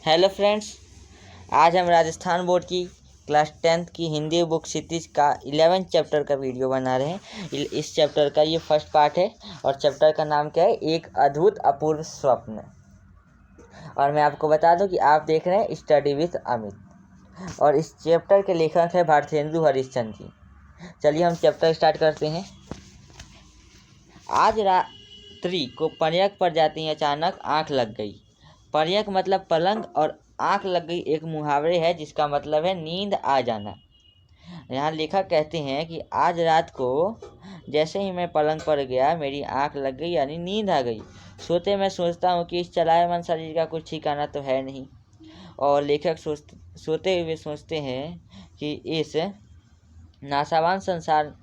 Hello friends, आज हम Rajasthan board की क्लास 10th की हिंदी बुक क्षितिज का 11th चैप्टर का वीडियो बना रहे हैं। इस चैप्टर का ये फर्स्ट पार्ट है और चैप्टर का नाम क्या है, एक अद्भुत अपूर्व स्वप्न। और मैं आपको बता दूं कि आप देख रहे हैं स्टडी विद अमित और इस चैप्टर के लेखक है भारतेंदु हरिश्चंद्र जी। चलिए हम चैप्टर स्टार्ट करते हैं। आज रात्रि को पर्यक पर जाती अचानक आंख लग गई। पर्यक मतलब पलंग और आंख लग गई एक मुहावरे है जिसका मतलब है नींद आ जाना। यहाँ लेखक कहते हैं कि आज रात को जैसे ही मैं पलंग पर गया मेरी आंख लग गई यानी नींद आ गई। सोते मैं सोचता हूँ कि इस चलायमान शरीर का कुछ ठिकाना तो है नहीं। और लेखक सोते हुए सोचते हैं कि इस नासावान संसार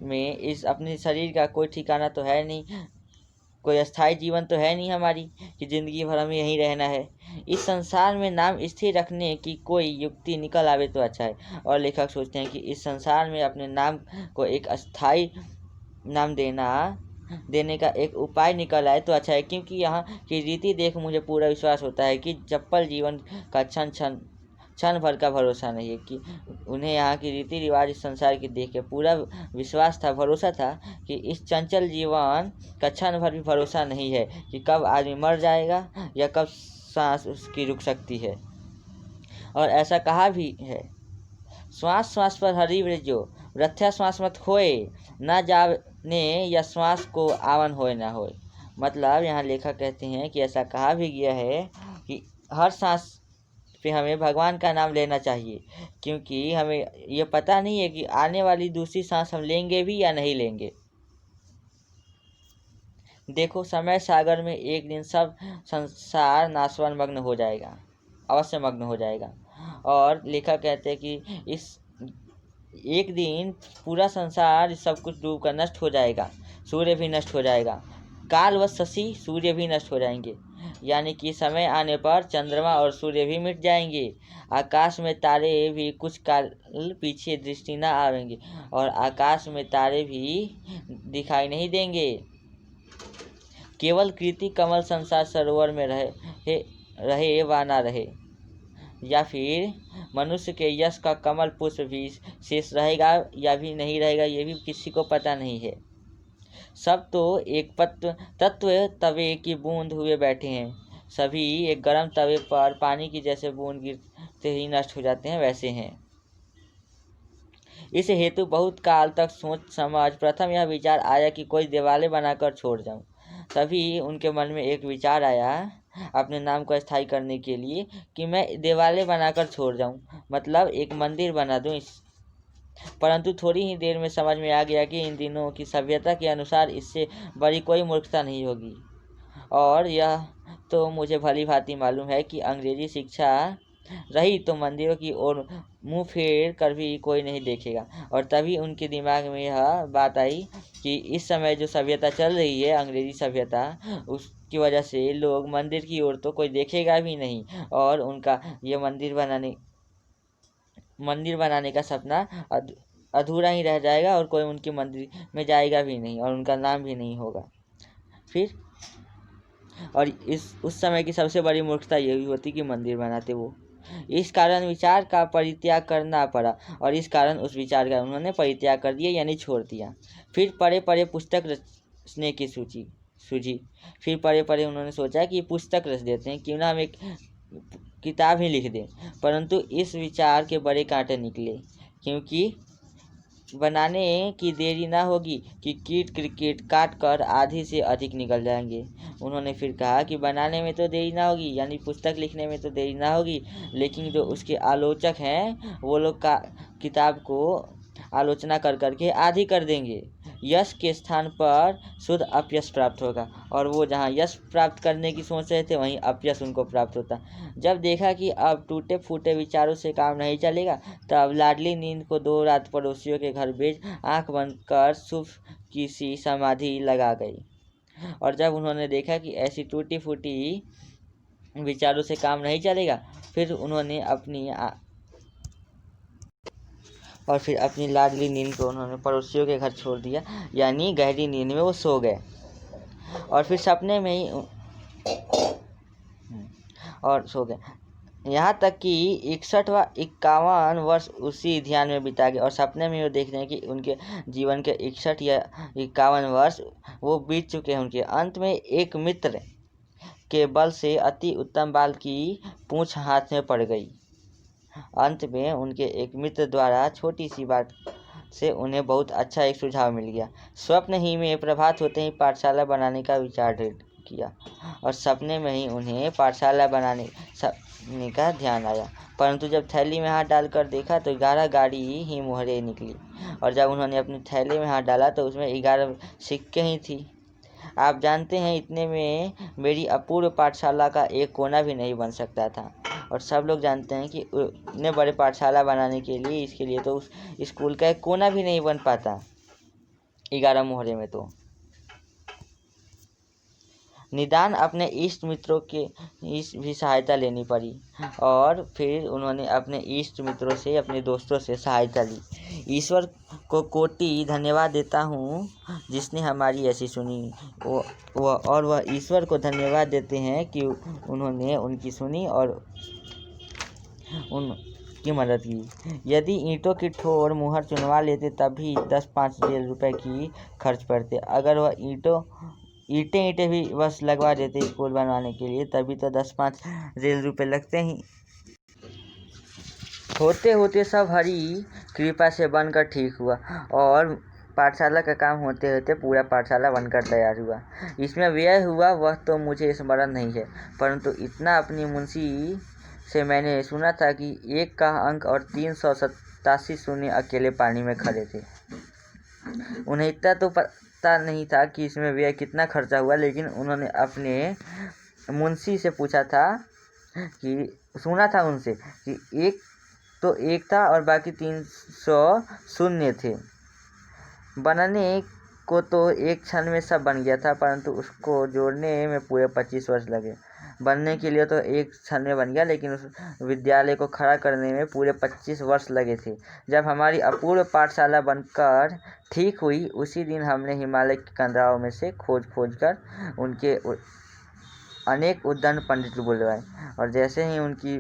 में इस अपने शरीर का कोई ठिकाना तो है नहीं, कोई अस्थायी जीवन तो है नहीं हमारी कि ज़िंदगी भर हमें यहीं रहना है। इस संसार में नाम स्थिर रखने की कोई युक्ति निकल आवे तो अच्छा है। और लेखक सोचते हैं कि इस संसार में अपने नाम को एक अस्थायी नाम देने का एक उपाय निकल आए तो अच्छा है, क्योंकि यहाँ की रीति देख मुझे पूरा विश्वास होता है कि चप्पल जीवन का क्षण भर का भरोसा नहीं है। कि उन्हें यहाँ की रीति रिवाज इस संसार की देख के पूरा विश्वास था, भरोसा था कि इस चंचल जीवन का क्षण भर भी भरोसा नहीं है कि कब आदमी मर जाएगा या कब सांस उसकी रुक सकती है। और ऐसा कहा भी है, श्वास श्वास पर हरि वृजो वृथ्या श्वास मत खोए, न जाने या श्वास को आवन होए ना होए। मतलब यहाँ लेखक कहते हैं कि ऐसा कहा भी गया है कि हर सांस पे हमें भगवान का नाम लेना चाहिए, क्योंकि हमें ये पता नहीं है कि आने वाली दूसरी सांस हम लेंगे भी या नहीं लेंगे। देखो, समय सागर में एक दिन सब संसार नाशवान मग्न हो जाएगा, अवश्य मग्न हो जाएगा। और लेखक कहते हैं कि इस एक दिन पूरा संसार सब कुछ डूब कर नष्ट हो जाएगा, सूर्य भी नष्ट हो जाएगा, काल व शशि सूर्य भी नष्ट हो जाएंगे, यानी कि समय आने पर चंद्रमा और सूर्य भी मिट जाएंगे। आकाश में तारे भी कुछ काल पीछे दृष्टि न आवेंगे और आकाश में तारे भी दिखाई नहीं देंगे। केवल कीर्ति कमल संसार सरोवर में रहे वा ना रहे, या फिर मनुष्य के यश का कमल पुष्प भी शेष रहेगा या भी नहीं रहेगा, ये भी किसी को पता नहीं है। सब तो एक तत्व तवे की बूंद हुए बैठे हैं, सभी एक गर्म तवे पर पानी की जैसे बूंद गिरते ही नष्ट हो जाते हैं वैसे हैं। इस हेतु बहुत काल तक सोच समझ प्रथम यह विचार आया कि कोई दिवाले बनाकर छोड़ जाऊं। तभी उनके मन में एक विचार आया अपने नाम को स्थायी करने के लिए कि मैं दिवाले बनाकर छोड़ जाऊं, मतलब एक मंदिर बना दूं। परंतु थोड़ी ही देर में समझ में आ गया कि इन दिनों की सभ्यता के अनुसार इससे बड़ी कोई मूर्खता नहीं होगी। और यह तो मुझे भली भांति मालूम है कि अंग्रेजी शिक्षा रही तो मंदिरों की ओर मुंह फेर कर भी कोई नहीं देखेगा। और तभी उनके दिमाग में यह बात आई कि इस समय जो सभ्यता चल रही है, अंग्रेजी सभ्यता, उसकी वजह से लोग मंदिर की ओर तो कोई देखेगा भी नहीं और उनका ये मंदिर बनाने का सपना अधूरा ही रह जाएगा और कोई उनके मंदिर में जाएगा भी नहीं और उनका नाम भी नहीं होगा फिर। और उस समय की सबसे बड़ी मूर्खता यही होती कि मंदिर बनाते वो। इस कारण विचार का परित्याग करना पड़ा और इस कारण उस विचार का उन्होंने परित्याग कर दिया यानी छोड़ दिया। फिर पढ़े पढ़े पुस्तक रचने की सूझी। फिर पढ़े पढ़े उन्होंने सोचा कि पुस्तक रच देते हैं, क्यों ना हम एक किताब ही लिख दें। परंतु इस विचार के बड़े कांटे निकले, क्योंकि बनाने की देरी ना होगी कि कीट क्रिकेट काट कर आधी से अधिक निकल जाएंगे। उन्होंने फिर कहा कि बनाने में तो देरी ना होगी, यानी पुस्तक लिखने में तो देरी ना होगी, लेकिन जो उसके आलोचक हैं वो लोग का किताब को आलोचना कर करके आधी कर देंगे। यश के स्थान पर शुद्ध अपयश प्राप्त होगा और वो जहाँ यश प्राप्त करने की सोच रहे थे वहीं अपयश उनको प्राप्त होता। जब देखा कि अब टूटे फूटे विचारों से काम नहीं चलेगा, तब लाडली नींद को 2 रात पड़ोसियों के घर भेज आंख बंद कर शुभ की सी समाधि लगा गई। और जब उन्होंने देखा कि ऐसी टूटी फूटी विचारों से काम नहीं चलेगा, फिर उन्होंने अपनी लाडली नींद को उन्होंने पड़ोसियों के घर छोड़ दिया, यानी गहरी नींद में वो सो गए। और फिर सपने में ही और सो गए। यहाँ तक कि 61 व 51 वर्ष उसी ध्यान में बिता गए और सपने में वो देख रहे हैं कि उनके जीवन के 61 या 51 वर्ष वो बीत चुके हैं उनके। अंत में एक मित्र के बल से अति उत्तम बाल की पूंछ हाथ में पड़ गई। अंत में उनके एक मित्र द्वारा छोटी सी बात से उन्हें बहुत अच्छा एक सुझाव मिल गया। स्वप्न ही में प्रभात होते ही पाठशाला बनाने का विचार किया और सपने में ही उन्हें पाठशाला बनाने का ध्यान आया। परंतु जब थैली में हाथ डालकर देखा तो 11 गाड़ी ही मुहरें निकली और जब उन्होंने अपनी थैली में हाथ डाला तो उसमें 11 सिक्के ही थी। आप जानते हैं इतने में मेरी अपूर्व पाठशाला का एक कोना भी नहीं बन सकता था और सब लोग जानते हैं कि इतने बड़े पाठशाला बनाने के लिए इसके लिए तो उस स्कूल का एक कोना भी नहीं बन पाता 11 मोहरे में। तो निदान अपने इष्ट मित्रों के भी सहायता लेनी पड़ी और फिर उन्होंने अपने इष्ट मित्रों से अपने दोस्तों से सहायता ली। ईश्वर को कोटि धन्यवाद देता हूँ जिसने हमारी ऐसी सुनी वह ईश्वर को धन्यवाद देते हैं कि उन्होंने उनकी सुनी और उनकी मदद की। यदि ईंटों की ठोर मुहर चुनवा लेते तब भी 10-5 जेल रुपए की खर्च पड़ते। अगर वह ईंटें भी बस लगवा देते स्कूल बनवाने के लिए तभी तो 10-5 जेल रुपए लगते ही। होते होते सब हरी कृपा से बनकर ठीक हुआ और पाठशाला का काम होते होते पूरा पाठशाला बनकर तैयार हुआ। इसमें व्यय हुआ वह तो मुझे स्मरण नहीं है, परंतु इतना अपनी मुंशी से मैंने सुना था कि 1 का अंक और 387 शून्य अकेले पानी में खड़े थे। उन्हें इतना तो पता नहीं था कि इसमें व्यय कितना खर्चा हुआ, लेकिन उन्होंने अपने मुंशी से पूछा था कि सुना था उनसे कि 1 था और बाकी 300 शून्य थे। बनने को तो एक क्षण में सब बन गया था, परंतु उसको जोड़ने में पूरे 25 वर्ष लगे। बनने के लिए तो एक क्षण में बन गया, लेकिन उस विद्यालय को खड़ा करने में पूरे 25 वर्ष लगे थे। जब हमारी अपूर्व पाठशाला बनकर ठीक हुई उसी दिन हमने हिमालय के कंदराओं में से खोज कर उनके अनेक उद्दंड पंडित बुलवाए और जैसे ही उनकी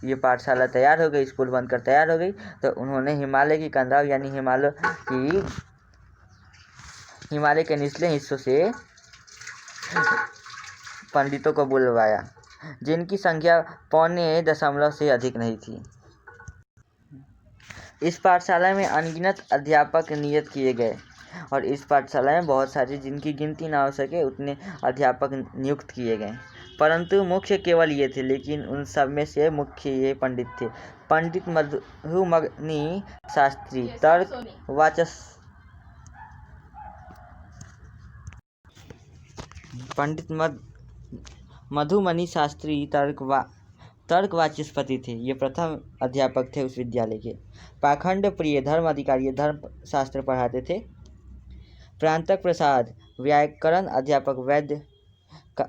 ये पाठशाला तैयार हो गई, स्कूल बनकर तैयार हो गई, तो उन्होंने हिमालय की कंदराओं यानी हिमालय के निचले हिस्सों से पंडितों को बुलवाया जिनकी संख्या 0.5 से अधिक नहीं थी। इस पाठशाला में अनगिनत अध्यापक नियुक्त किए गए और इस पाठशाला में बहुत सारे जिनकी गिनती ना हो सके उतने अध्यापक नियुक्त किए गए, परंतु मुख्य केवल ये थे। लेकिन उन सब में से मुख्य ये पंडित थे। पंडित मधुमनी शास्त्री मधुमनी शास्त्री तर्क वाचस्पति थे। ये प्रथम अध्यापक थे उस विद्यालय के। पाखंड प्रिय धर्म अधिकारी धर्म शास्त्र पढ़ाते थे। प्रांतक प्रसाद व्याकरण अध्यापक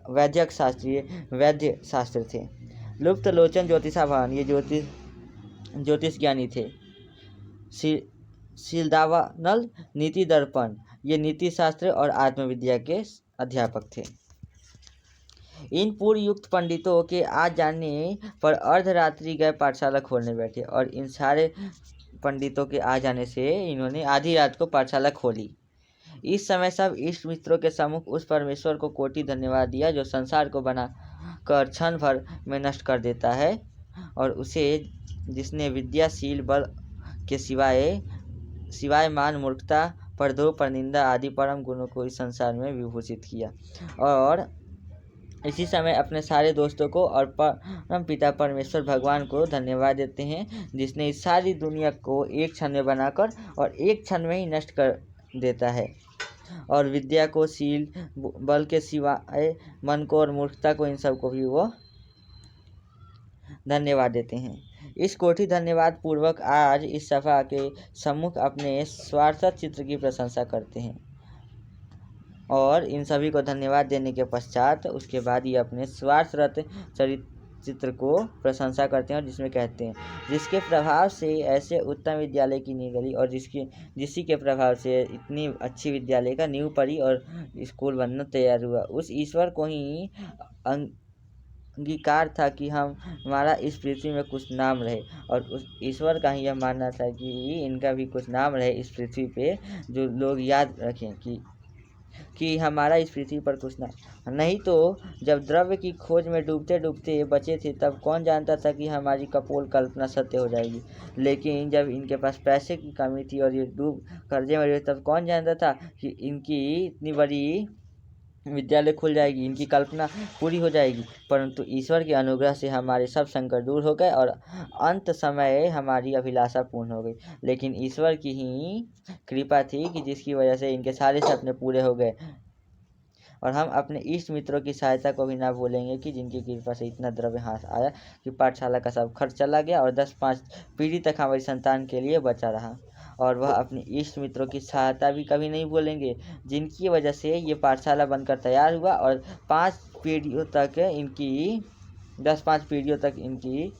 वैद्यक शास्त्री वैद्य शास्त्र थे। लुप्त लोचन ज्योतिषाभान ये ज्योतिष ज्ञानी थे। शीलदावानल नीति दर्पण ये नीति शास्त्र और आत्मविद्या के अध्यापक थे। इन पूर्वयुक्त पंडितों के आ जाने पर अर्धरात्रि गए पाठशाला खोलने बैठे और इन सारे पंडितों के आ जाने से इन्होंने आधी रात को पाठशाला खोली। इस समय सब इष्ट मित्रों के सम्मुख उस परमेश्वर को कोटि धन्यवाद दिया जो संसार को बना कर क्षण भर में नष्ट कर देता है और उसे जिसने विद्याशील बल के सिवाय मान मूर्खता परदो परनिंदा आदि परम गुणों को इस संसार में विभूषित किया। और इसी समय अपने सारे दोस्तों को और परम पिता परमेश्वर भगवान को धन्यवाद देते हैं जिसने इस सारी दुनिया को एक क्षण में बनाकर और एक क्षण में ही नष्ट कर देता है और विद्या को शील बल के सिवाय मन को और मूर्खता को इन सब को भी वो धन्यवाद देते हैं। इस कोटि धन्यवाद पूर्वक आज इस सभा के सम्मुख अपने स्वार्थक चित्र की प्रशंसा करते हैं और इन सभी को धन्यवाद देने के पश्चात उसके बाद ये अपने स्वार्थरत चित्र को प्रशंसा करते हैं और जिसमें कहते हैं जिसके प्रभाव से ऐसे उत्तम विद्यालय की नींव गली और जिसी के प्रभाव से इतनी अच्छी विद्यालय का नींव पड़ी और स्कूल बनना तैयार हुआ, उस ईश्वर को ही अंगीकार था कि हमारा इस पृथ्वी में कुछ नाम रहे, और उस ईश्वर का ही यह मानना था कि इनका भी कुछ नाम रहे इस पृथ्वी पे, जो लोग याद रखें कि हमारा इस पृथ्वी पर कुछ ना। नहीं तो जब द्रव्य की खोज में डूबते डूबते बचे थे, तब कौन जानता था कि हमारी कपोल कल्पना सत्य हो जाएगी। लेकिन जब इनके पास पैसे की कमी थी और ये डूब कर्जे में रहे, तब कौन जानता था कि इनकी इतनी बड़ी विद्यालय खुल जाएगी, इनकी कल्पना पूरी हो जाएगी। परंतु ईश्वर के अनुग्रह से हमारे सब संकट दूर हो गए और अंत समय हमारी अभिलाषा पूर्ण हो गई। लेकिन ईश्वर की ही कृपा थी कि जिसकी वजह से इनके सारे सपने पूरे हो गए। और हम अपने इष्ट मित्रों की सहायता को भी ना भूलेंगे कि जिनकी कृपा से इतना द्रव्य हाथ आया कि पाठशाला का सब खर्च चला गया और 10-5 पीढ़ी तक हमारी संतान के लिए बचा रहा। और वह अपने इष्ट मित्रों की सहायता भी कभी नहीं भूलेंगे, जिनकी वजह से ये पाठशाला बनकर तैयार हुआ और 5 पीढ़ियों तक इनकी 10-5 पीढ़ियों तक इनकी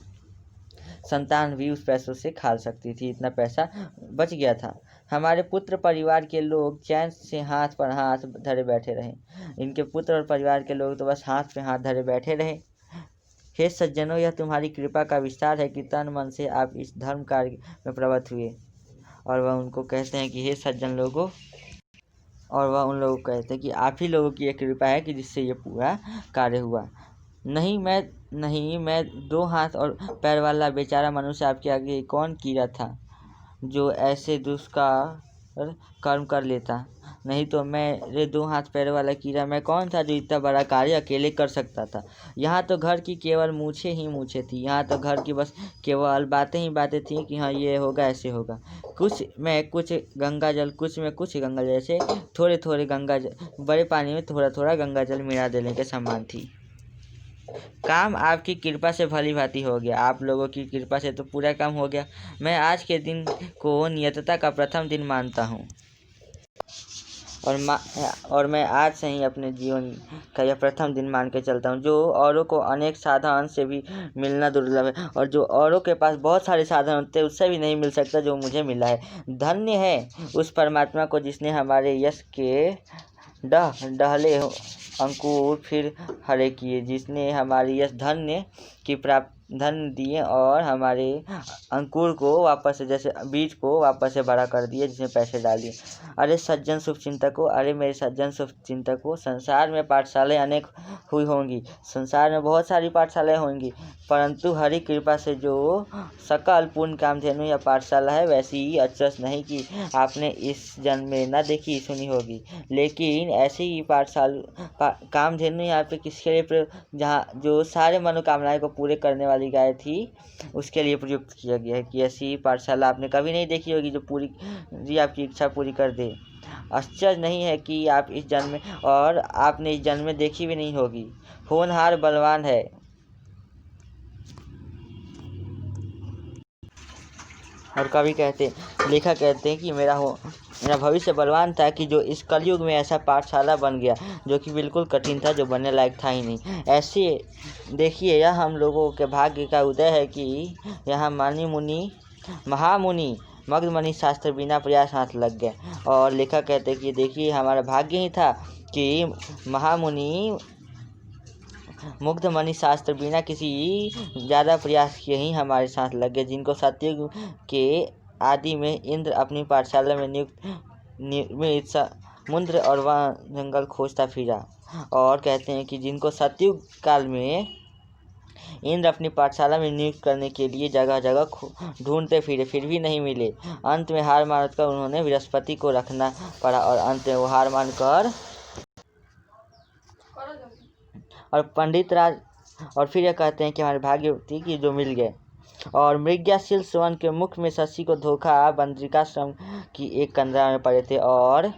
संतान भी उस पैसों से खा सकती थी, इतना पैसा बच गया था। हमारे पुत्र परिवार के लोग चैन से हाथ पर हाथ धरे बैठे रहे। इनके पुत्र और परिवार के लोग तो बस हाथ पे हाथ धरे बैठे रहे। हे सज्जनों, यह तुम्हारी कृपा का विस्तार है कि तन मन से आप इस धर्म कार्य में प्रवृत्त हुए। और वह उनको कहते हैं कि हे सज्जन लोगों, और वह उन लोगों को कहते हैं कि आप ही लोगों की एक कृपा है कि जिससे ये पूरा कार्य हुआ। नहीं मैं 2 हाथ और पैर वाला बेचारा मनुष्य आपके आगे कौन कीड़ा था जो ऐसे दुष्कार कर्म कर लेता। नहीं तो मेरे 2 हाथ पैर वाला कीड़ा मैं कौन था जो इतना बड़ा कार्य अकेले कर सकता था। यहाँ तो घर की केवल मूछें ही मूछें थी। यहाँ तो घर की बस केवल बातें ही बातें थी कि हाँ ये होगा, ऐसे होगा। कुछ में कुछ गंगा जल, कुछ में कुछ गंगा जल, ऐसे थोड़े थोड़े गंगा जल, बड़े पानी में थोड़ा थोड़ा गंगा जल मिला देने के समान थी। काम आपकी कृपा से भली भांति हो गया। आप लोगों की कृपा से तो पूरा काम हो गया। मैं आज के दिन को नियतता का प्रथम दिन मानता हूँ, और मैं आज से ही अपने जीवन का यह प्रथम दिन मान के चलता हूँ। जो औरों को अनेक साधन से भी मिलना दुर्लभ है, और जो औरों के पास बहुत सारे साधन होते हैं उससे भी नहीं मिल सकता जो मुझे मिला है। धन्य है उस परमात्मा को जिसने हमारे यश के डहले अंकुर फिर हरे किए, जिसने हमारी यश धन दिए और हमारे अंकुर को वापस से, जैसे बीज को वापस से बड़ा कर दिए जिसमें पैसे डालिए। अरे सज्जन शुभचिंतकों, अरे मेरे सज्जन शुभचिंतकों, संसार में पाठशालाएं अनेक हुई होंगी, संसार में बहुत सारी पाठशालाएं होंगी, परंतु हरि कृपा से जो सकल पूर्ण कामधेनु या पाठशाला है, वैसी ही अचरज नहीं कि आपने इस जन्म में न देखी सुनी होगी। लेकिन ऐसी ही पाठशाला कामधेनु यहाँ पे किसके लिए जहाँ जो सारे मनोकामनाएं को पूरे करने वाली गाय थी उसके लिए प्रयुक्त किया गया है कि ऐसी पाठशाला आपने कभी नहीं देखी होगी जो पूरी आपकी इच्छा पूरी कर दे। आश्चर्य नहीं है कि आप इस जन्म में, और आपने इस जन्म में देखी भी नहीं होगी। होनहार बलवान है। और कवि लेखक कहते हैं कि मेरा भविष्य बलवान था कि जो इस कलयुग में ऐसा पाठशाला बन गया जो कि बिल्कुल कठिन था, जो बनने लायक था ही नहीं। ऐसे देखिए, यह हम लोगों के भाग्य का उदय है कि यहाँ महामुनि मग्धमणि शास्त्र बिना प्रयास हाथ लग गए। और लेखक कहते हैं कि देखिए हमारा भाग्य ही था कि महामुनि मुग्धमणि शास्त्र बिना किसी ज़्यादा प्रयास किए ही हमारे साथ लग गए, जिनको सतयुग के आदि में इंद्र अपनी पाठशाला में निर्मित समुद्र और वह जंगल खोजता फिरा। और कहते हैं कि जिनको सतयुग काल में इंद्र अपनी पाठशाला में नियुक्त करने के लिए जगह जगह ढूंढते फिरे, फिर भी नहीं मिले। अंत में हार मानकर उन्होंने बृहस्पति को रखना पड़ा, और अंत में वो हार मानकर और पंडित राज, और फिर यह कहते हैं कि हमारे भाग्यवती की जो मिल गए। और मृग्याशील स्वर्ण के मुख में शशि को धोखा बद्रिकाश्रम की एक कंदरा में पड़े थे। और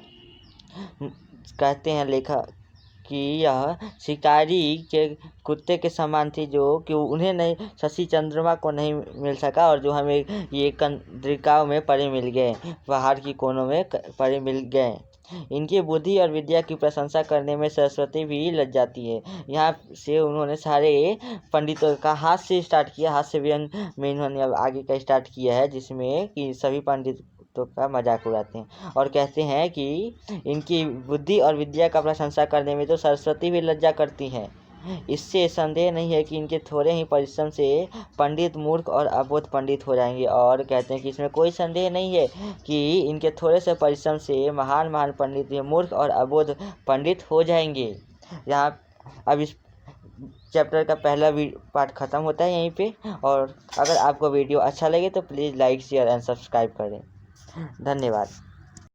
कहते हैं लेखक कि यह शिकारी के कुत्ते के समान थी, जो कि उन्हें नहीं, शशि चंद्रमा को नहीं मिल सका, और जो हमें ये कंदरिकाओं में पड़े मिल गए, पहाड़ की कोनों में पड़े मिल गए। इनकी बुद्धि और विद्या की प्रशंसा करने में सरस्वती भी लज जाती है। यहाँ से उन्होंने सारे पंडितों का हाथ से स्टार्ट किया, हाथ से व्यंग में इन्होंने अब आगे का स्टार्ट किया है, जिसमें कि सभी पंडितों का मजाक उड़ाते हैं। और कहते हैं कि इनकी बुद्धि और विद्या का प्रशंसा करने में तो सरस्वती भी लज्जा करती हैं। इससे संदेह नहीं है कि इनके थोड़े ही परिश्रम से पंडित मूर्ख और अबोध पंडित हो जाएंगे। और कहते हैं कि इसमें कोई संदेह नहीं है कि इनके थोड़े से परिश्रम से महान महान पंडित मूर्ख और अबोध पंडित हो जाएंगे। यहाँ अब इस चैप्टर का पहला पार्ट ख़त्म होता है यहीं पे। और अगर आपको वीडियो अच्छा लगे तो please like share and subscribe करें। धन्यवाद।